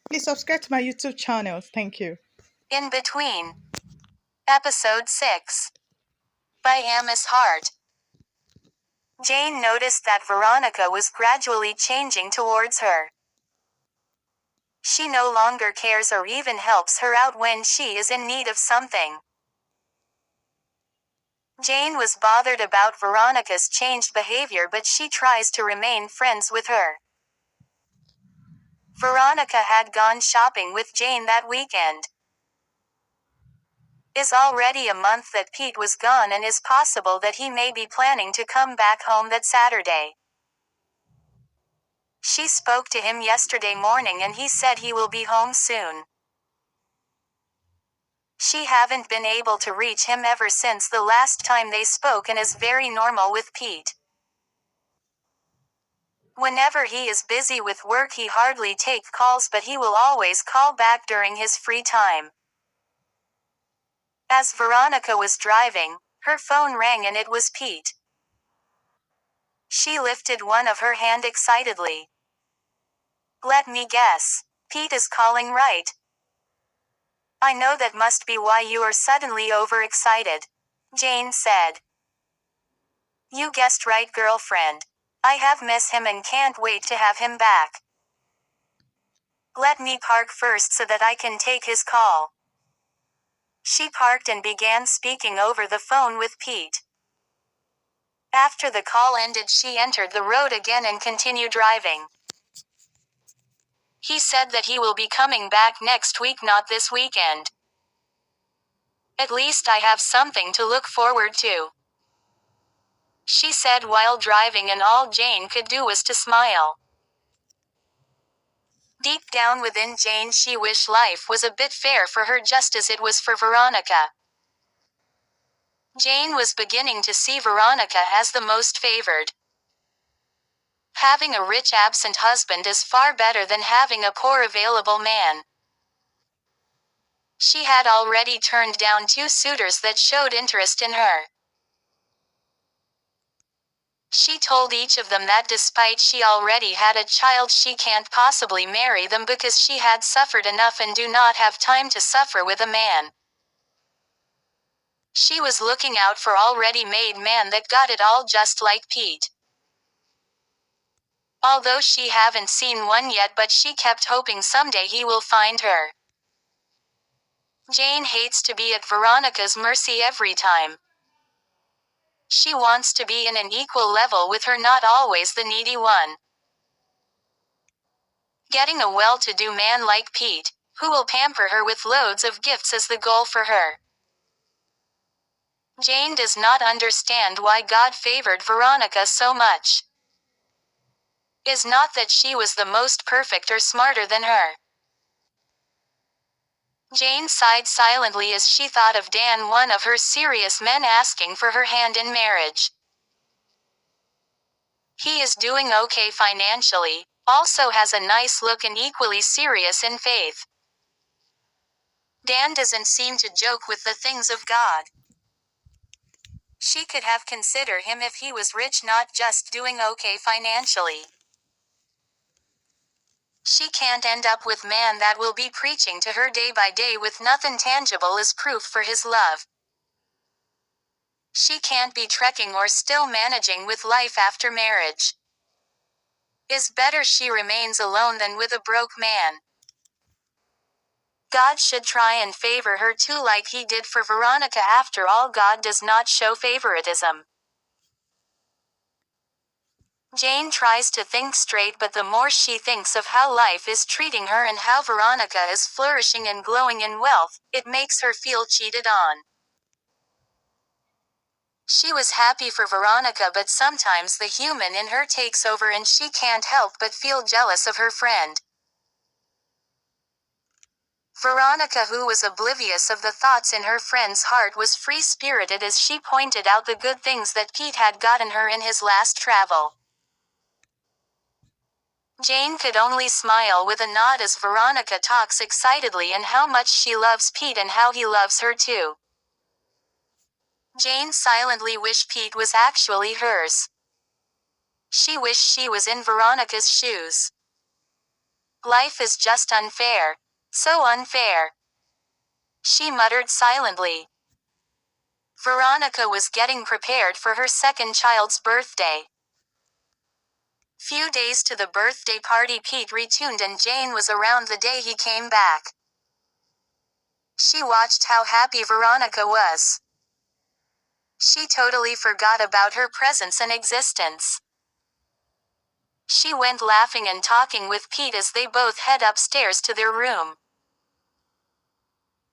Please subscribe to my YouTube channel. Thank you. In Between. Episode 6. By AMAH'S. Jane noticed that Veronica was gradually changing towards her. She no longer cares or even helps her out when she is in need of something. Jane was bothered about Veronica's changed behavior, but she tries to remain friends with her. Veronica had gone shopping with Jane that weekend. Is already a month that Pete was gone, and is possible that he may be planning to come back home that Saturday. She spoke to him yesterday morning and he said he will be home soon. She haven't been able to reach him ever since the last time they spoke, and is very normal with Pete. Whenever he is busy with work he hardly take calls, but he will always call back during his free time. As Veronica was driving, her phone rang and it was Pete. She lifted one of her hand excitedly. Let me guess. Pete is calling, right? I know that must be why you are suddenly overexcited, Jane said. You guessed right, girlfriend. I have missed him and can't wait to have him back. Let me park first so that I can take his call. She parked and began speaking over the phone with Pete. After the call ended, she entered the road again and continued driving. He said that he will be coming back next week, not this weekend. At least I have something to look forward to, she said while driving, and all Jane could do was to smile. Deep down within Jane, she wished life was a bit fair for her, just as it was for Veronica. Jane was beginning to see Veronica as the most favored. Having a rich absent husband is far better than having a poor available man. She had already turned down 2 suitors that showed interest in her. She told each of them that despite she already had a child, she can't possibly marry them because she had suffered enough and do not have time to suffer with a man. She was looking out for already made man that got it all, just like Pete. Although she haven't seen one yet, but she kept hoping someday he will find her. Jane hates to be at Veronica's mercy every time. She wants to be in an equal level with her, not always the needy one. Getting a well-to-do man like Pete, who will pamper her with loads of gifts, is the goal for her. Jane does not understand why God favored Veronica so much. Is not that she was the most perfect or smarter than her. Jane sighed silently as she thought of Dan, one of her serious men, asking for her hand in marriage. He is doing okay financially, also has a nice look and equally serious in faith. Dan doesn't seem to joke with the things of God. She could have considered him if he was rich, not just doing okay financially. She can't end up with man that will be preaching to her day by day with nothing tangible as proof for his love. She can't be trekking or still managing with life after marriage. Is better she remains alone than with a broke man. God should try and favor her too, like he did for Veronica. After all, God does not show favoritism. Jane tries to think straight, but the more she thinks of how life is treating her and how Veronica is flourishing and glowing in wealth, it makes her feel cheated on. She was happy for Veronica, but sometimes the human in her takes over and she can't help but feel jealous of her friend. Veronica, who was oblivious of the thoughts in her friend's heart, was free-spirited as she pointed out the good things that Pete had gotten her in his last travel. Jane could only smile with a nod as Veronica talks excitedly and how much she loves Pete and how he loves her too. Jane silently wished Pete was actually hers. She wished she was in Veronica's shoes. Life is just unfair. So unfair. She muttered silently. Veronica was getting prepared for her second child's birthday. Few days to the birthday party, Pete returned and Jane was around the day he came back. She watched how happy Veronica was. She totally forgot about her presence and existence. She went laughing and talking with Pete as they both head upstairs to their room.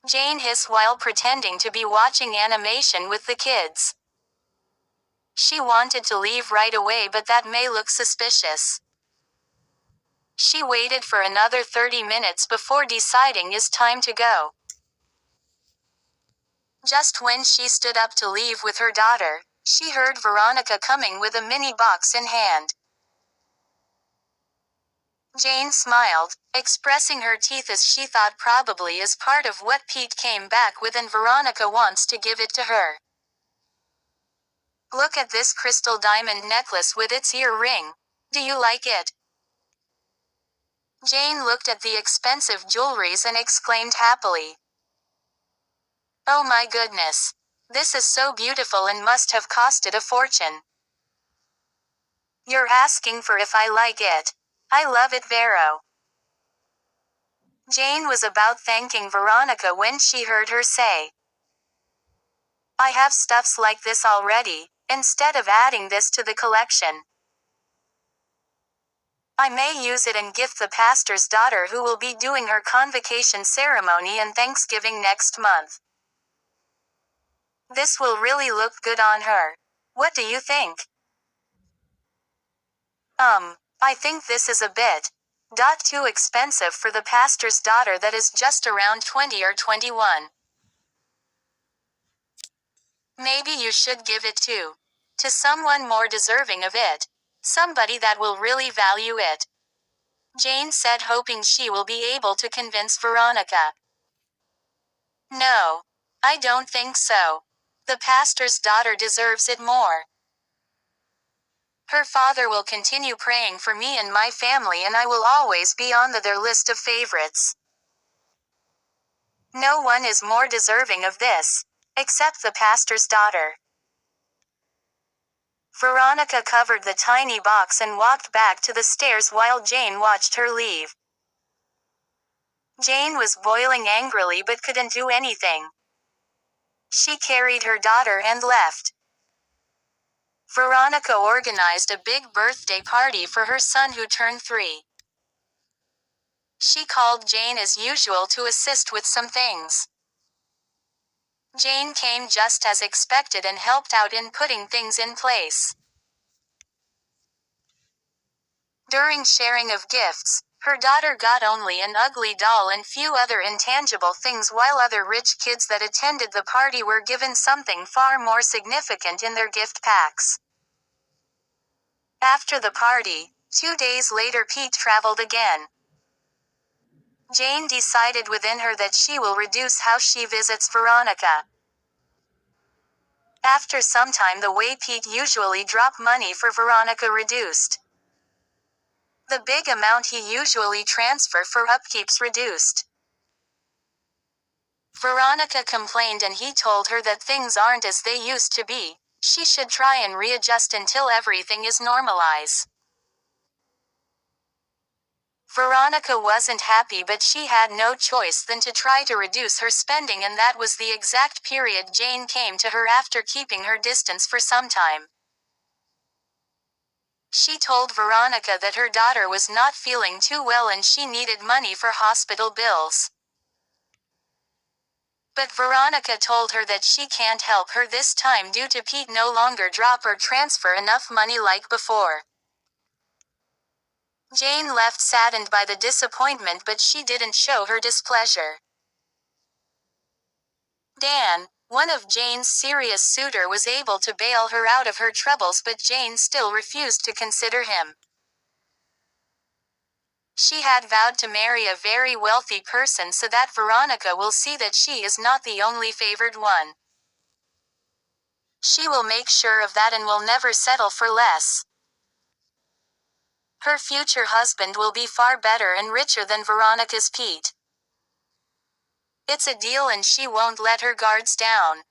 Jane hissed while pretending to be watching animation with the kids. She wanted to leave right away, but that may look suspicious. She waited for another 30 minutes before deciding it's time to go. Just when she stood up to leave with her daughter, she heard Veronica coming with a mini box in hand. Jane smiled, expressing her teeth as she thought probably is part of what Pete came back with and Veronica wants to give it to her. Look at this crystal diamond necklace with its ear-ring. Do you like it? Jane looked at the expensive jewelries and exclaimed happily. Oh my goodness. This is so beautiful and must have costed a fortune. You're asking for if I like it. I love it, Vero. Jane was about thanking Veronica when she heard her say, I have stuffs like this already, instead of adding this to the collection. I may use it and gift the pastor's daughter who will be doing her convocation ceremony and Thanksgiving next month. This will really look good on her. What do you think? I think this is a bit too expensive for the pastor's daughter that is just around 20 or 21. Maybe you should give it to someone more deserving of it. Somebody that will really value it. Jane said, hoping she will be able to convince Veronica. No. I don't think so. The pastor's daughter deserves it more. Her father will continue praying for me and my family, and I will always be on their list of favorites. No one is more deserving of this. Except the pastor's daughter. Veronica covered the tiny box and walked back to the stairs while Jane watched her leave. Jane was boiling angrily but couldn't do anything. She carried her daughter and left. Veronica organized a big birthday party for her son who turned 3. She called Jane as usual to assist with some things. Jane came just as expected and helped out in putting things in place. During sharing of gifts, her daughter got only an ugly doll and few other intangible things, while other rich kids that attended the party were given something far more significant in their gift packs. After the party, 2 days later, Pete traveled again. Jane decided within her that she will reduce how she visits Veronica. After some time, the way Pete usually dropped money for Veronica reduced. The big amount he usually transferred for upkeeps reduced. Veronica complained and he told her that things aren't as they used to be. She should try and readjust until everything is normalized. Veronica wasn't happy, but she had no choice than to try to reduce her spending, and that was the exact period Jane came to her after keeping her distance for some time. She told Veronica that her daughter was not feeling too well and she needed money for hospital bills. But Veronica told her that she can't help her this time due to Pete no longer drop or transfer enough money like before. Jane left saddened by the disappointment, but she didn't show her displeasure. Dan, one of Jane's serious suitor, was able to bail her out of her troubles, but Jane still refused to consider him. She had vowed to marry a very wealthy person so that Veronica will see that she is not the only favored one. She will make sure of that and will never settle for less. Her future husband will be far better and richer than Veronica's Pete. It's a deal and she won't let her guards down.